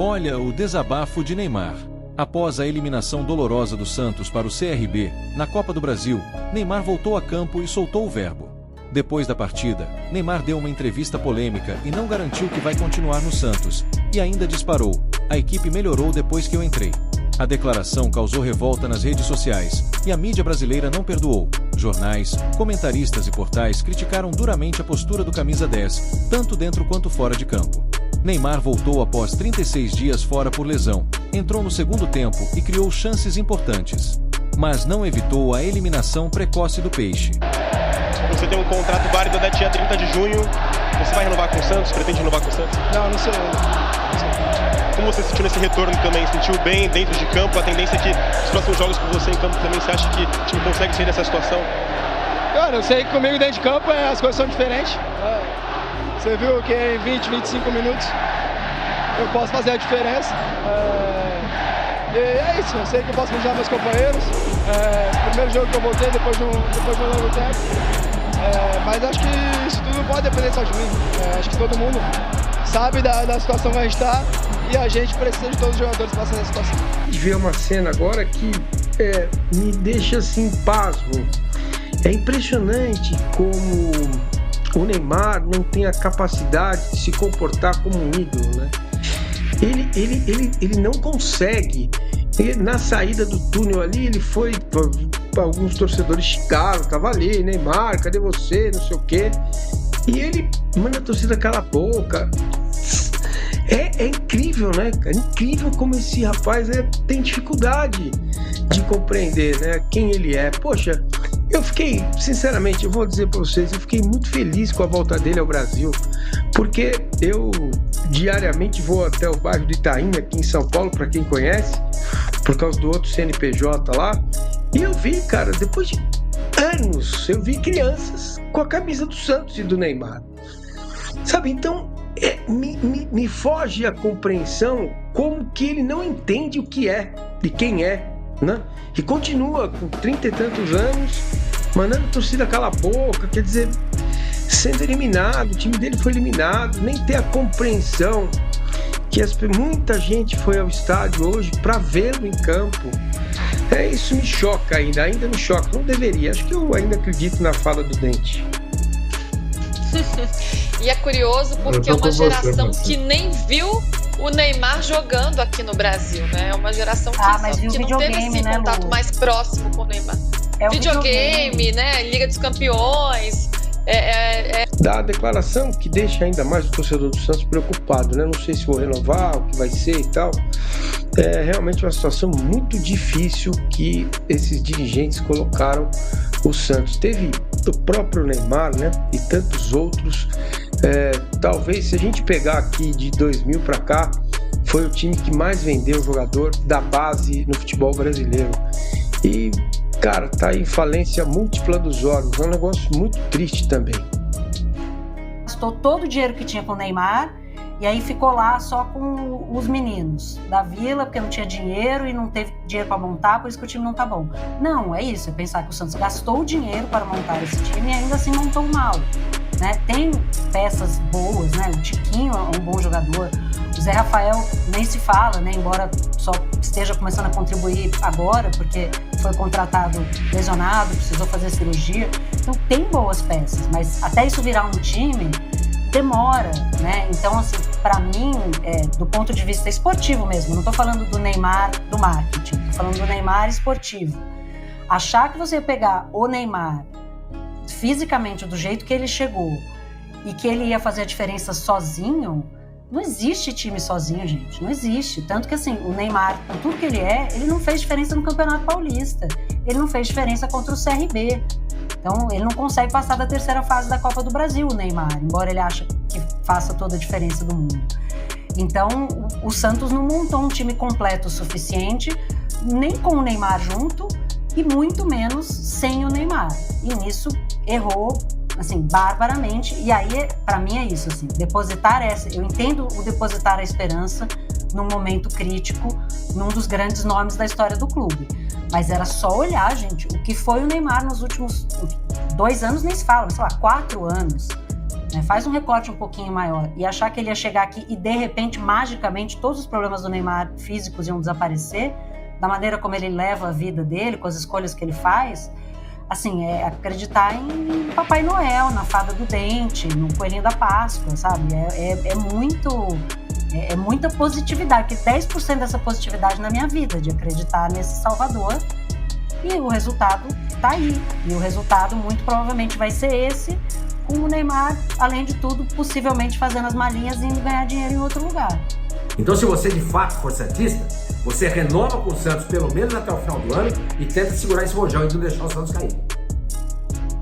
Olha o desabafo de Neymar. Após a eliminação dolorosa do Santos para o CRB, na Copa do Brasil, Neymar voltou a campo e soltou o verbo. Depois da partida, Neymar deu uma entrevista polêmica e não garantiu que vai continuar no Santos, e ainda disparou: "A equipe melhorou depois que eu entrei." A declaração causou revolta nas redes sociais, e a mídia brasileira não perdoou. Jornais, comentaristas e portais criticaram duramente a postura do camisa 10, tanto dentro quanto fora de campo. Neymar voltou após 36 dias fora por lesão, entrou no segundo tempo e criou chances importantes, mas não evitou a eliminação precoce do Peixe. Você tem um contrato válido até dia 30 de junho, você vai renovar com o Santos? Pretende renovar com o Santos? Não sei. Como você sentiu nesse retorno também? Sentiu bem dentro de campo? A tendência é que os próximos jogos com você em campo também, você acha que o time consegue sair dessa situação? Cara, eu sei que comigo dentro de campo as coisas são diferentes. Você viu que em 20, 25 minutos eu posso fazer a diferença. E é isso, eu sei que eu posso ajudar meus companheiros. Primeiro jogo que eu voltei, depois de um longo tempo. Mas acho que isso tudo não pode depender só de mim. Acho que todo mundo sabe da situação que a gente está e a gente precisa de todos os jogadores passando essa situação. Ver uma cena agora que me deixa assim pasmo. É impressionante como o Neymar não tem a capacidade de se comportar como um ídolo, né? Ele não consegue. Na saída do túnel ali, ele foi, alguns torcedores xingaram, tava ali, Neymar, cadê você, não sei o quê. E ele manda a torcida calar a boca. É incrível, né? É incrível como esse rapaz tem dificuldade de compreender, né, quem ele é. Poxa, eu fiquei, sinceramente, eu vou dizer para vocês, eu fiquei muito feliz com a volta dele ao Brasil, porque eu diariamente vou até o bairro do Itaim, aqui em São Paulo, para quem conhece, por causa do outro CNPJ lá, e eu vi, cara, depois de anos, eu vi crianças com a camisa do Santos e do Neymar, sabe? Então, me foge a compreensão como que ele não entende o que é, de quem é, né? E continua com 30 e tantos anos, mandando a torcida calar a boca, quer dizer, sendo eliminado, o time dele foi eliminado, nem ter a compreensão que muita gente foi ao estádio hoje para vê-lo em campo. Isso me choca ainda me choca, não deveria, acho que eu ainda acredito na fala do Dente. E é curioso porque é uma geração que nem viu o Neymar jogando aqui no Brasil, né? É uma geração que não teve esse contato mais próximo com o Neymar. Videogame, né? Liga dos Campeões. Dá a declaração que deixa ainda mais o torcedor do Santos preocupado, né? Não sei se vou renovar, o que vai ser e tal. É realmente uma situação muito difícil que esses dirigentes colocaram o Santos. Teve o próprio Neymar, né? E tantos outros. Talvez, se a gente pegar aqui de 2000 para cá, foi o time que mais vendeu jogador da base no futebol brasileiro. E, cara, tá aí falência múltipla dos órgãos. É um negócio muito triste também. Gastou todo o dinheiro que tinha com o Neymar e aí ficou lá só com os meninos da Vila, porque não tinha dinheiro e não teve dinheiro para montar, por isso que o time não tá bom. Não, é isso, é pensar que o Santos gastou o dinheiro para montar esse time e ainda assim montou mal, né? Tem peças boas, né? O Tiquinho é um bom jogador, o Zé Rafael nem se fala, né? Embora só esteja começando a contribuir agora, porque foi contratado lesionado, precisou fazer cirurgia. Então tem boas peças, mas até isso virar um time demora, né? Então, assim, para mim, do ponto de vista esportivo mesmo, não tô falando do Neymar do marketing, tô falando do Neymar esportivo. Achar que você ia pegar o Neymar fisicamente do jeito que ele chegou e que ele ia fazer a diferença sozinho, não existe time sozinho, gente, não existe. Tanto que, assim, o Neymar, com tudo que ele não fez diferença no Campeonato Paulista, ele não fez diferença contra o CRB. Então, ele não consegue passar da terceira fase da Copa do Brasil, o Neymar, embora ele ache que faça toda a diferença do mundo. Então, o Santos não montou um time completo o suficiente, nem com o Neymar junto, e muito menos sem o Neymar. E nisso, errou, assim, barbaramente. E aí, para mim, é isso, assim, eu entendo o depositar a esperança num momento crítico, num dos grandes nomes da história do clube. Mas era só olhar, gente, o que foi o Neymar nos últimos 2 anos, nem se fala, sei lá, 4 anos. né? Faz um recorte um pouquinho maior. E achar que ele ia chegar aqui e, de repente, magicamente, todos os problemas do Neymar físicos iam desaparecer, da maneira como ele leva a vida dele, com as escolhas que ele faz, assim, é acreditar em Papai Noel, na Fada do Dente, no Coelhinho da Páscoa, sabe? É muita positividade, porque 10% dessa positividade na minha vida, de acreditar nesse Salvador, e o resultado tá aí. E o resultado muito provavelmente vai ser esse, com o Neymar, além de tudo, possivelmente fazendo as malinhas e indo ganhar dinheiro em outro lugar. Então, se você de fato for santista, você renova com o Santos pelo menos até o final do ano e tenta segurar esse rojão e não deixar o Santos cair.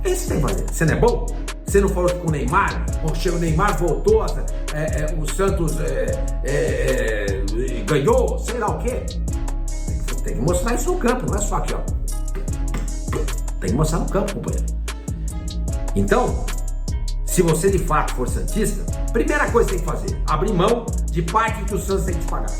É isso que tem que fazer. Você não é bom? Você não falou que com o Neymar, quando chega o Neymar, voltou, o Santos ganhou, sei lá o quê. Tem que mostrar isso no campo, não é só aqui, ó. Tem que mostrar no campo, companheiro. Então, se você de fato for santista, primeira coisa que tem que fazer, abrir mão de parte que o Santos tem que te pagar.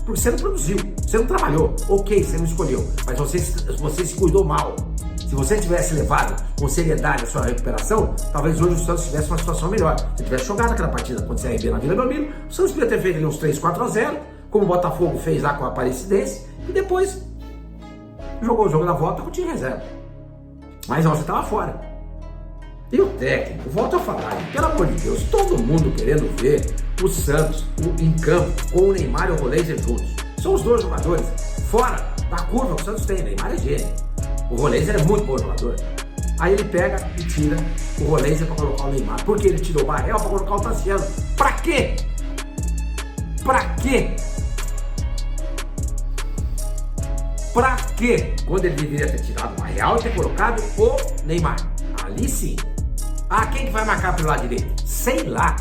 Porque você não produziu, você não trabalhou, ok, você não escolheu, mas você se cuidou mal. Se você tivesse levado com seriedade a sua recuperação, talvez hoje o Santos tivesse uma situação melhor. Se tivesse jogado aquela partida contra o CRB na Vila Belmiro, o Santos podia ter feito ali uns 3-4-0, como o Botafogo fez lá com a Aparecidense, e depois jogou o jogo da volta com o time reserva. Mas não, você estava fora. E o técnico, volto a falar, pelo amor de Deus, todo mundo querendo ver o Santos em campo com o Neymar e o Roleiser juntos. São os dois jogadores fora da curva que o Santos tem. Neymar é gênio. O Roleiser é muito bom jogador. Aí ele pega e tira o Roleiser para colocar o Neymar. Por que ele tirou o Barrel para colocar o Tassiano? Pra quê? Pra quê? Pra quê? Quando ele deveria ter tirado o Barrel e ter colocado o Neymar. Ali sim. Ah, quem que vai marcar pelo lado direito? Sei lá.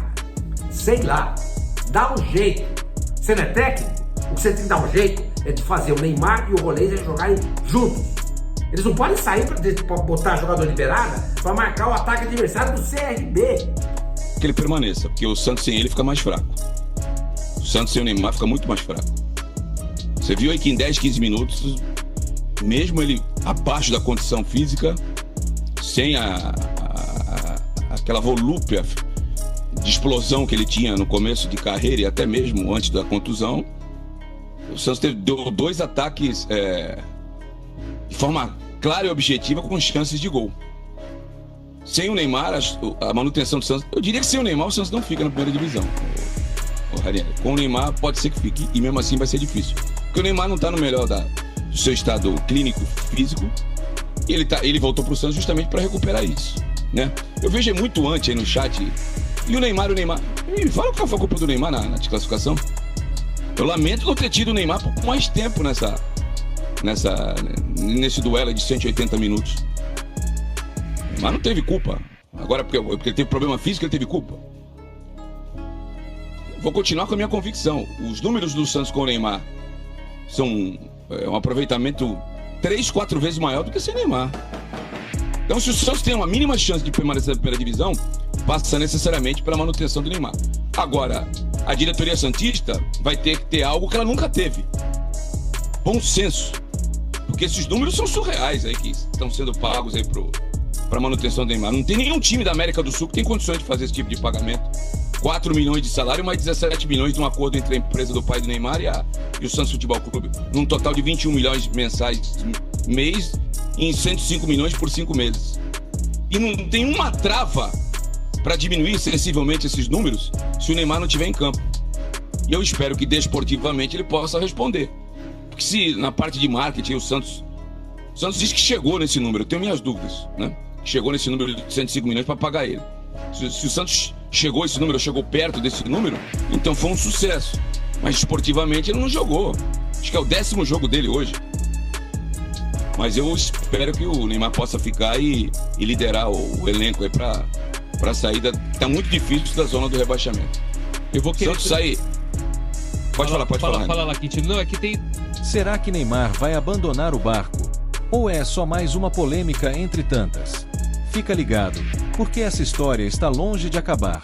Dá um jeito. Você não é técnico? O que você tem que dar um jeito é de fazer o Neymar e o Roleiser jogarem juntos. Eles não podem sair para botar jogador liberado para marcar o ataque adversário do CRB. Que ele permaneça, porque o Santos sem ele fica mais fraco. O Santos sem o Neymar fica muito mais fraco. Você viu aí que em 10, 15 minutos, mesmo ele abaixo da condição física, sem aquela volúpia de explosão que ele tinha no começo de carreira e até mesmo antes da contusão, o Santos deu 2 ataques de forma clara e objetiva com chances de gol. Sem o Neymar, a manutenção do Santos, eu diria que sem o Neymar o Santos não fica na primeira divisão. Com o Neymar pode ser que fique e mesmo assim vai ser difícil, porque o Neymar não está no melhor do seu estado clínico físico e ele voltou para o Santos justamente para recuperar isso, né? Eu vejo muito antes aí no chat, e o Neymar, me fala qual foi a culpa do Neymar na desclassificação. Eu lamento não ter tido o Neymar por mais tempo nesse duelo de 180 minutos. O Neymar não teve culpa. Agora, porque ele teve problema físico, ele teve culpa. Vou continuar com a minha convicção. Os números do Santos com o Neymar são um aproveitamento 3, 4 vezes maior do que sem Neymar. Então, se o Santos tem uma mínima chance de permanecer na primeira divisão, passa necessariamente pela manutenção do Neymar. Agora, a diretoria santista vai ter que ter algo que ela nunca teve: bom senso. Porque esses números são surreais aí que estão sendo pagos aí para manutenção do Neymar. Não tem nenhum time da América do Sul que tem condições de fazer esse tipo de pagamento. 4 milhões de salário, mais 17 milhões de um acordo entre a empresa do pai do Neymar e o Santos Futebol Clube. Num total de 21 milhões mensais mês em 105 milhões por 5 meses. E não tem uma trava para diminuir sensivelmente esses números se o Neymar não estiver em campo. E eu espero que desportivamente ele possa responder. Porque se na parte de marketing o Santos diz que chegou nesse número, eu tenho minhas dúvidas, né? Chegou nesse número de 105 milhões para pagar ele. Se o Santos chegou a esse número, chegou perto desse número, então foi um sucesso. Mas esportivamente ele não jogou. Acho que é o 10º jogo dele hoje. Mas eu espero que o Neymar possa ficar e liderar o elenco aí para a saída. Tá muito difícil da zona do rebaixamento. Eu vou querer... Santos sair... Pode falar. Fala lá, Quintino. Não, é que tem... Será que Neymar vai abandonar o barco? Ou é só mais uma polêmica entre tantas? Fica ligado, porque essa história está longe de acabar.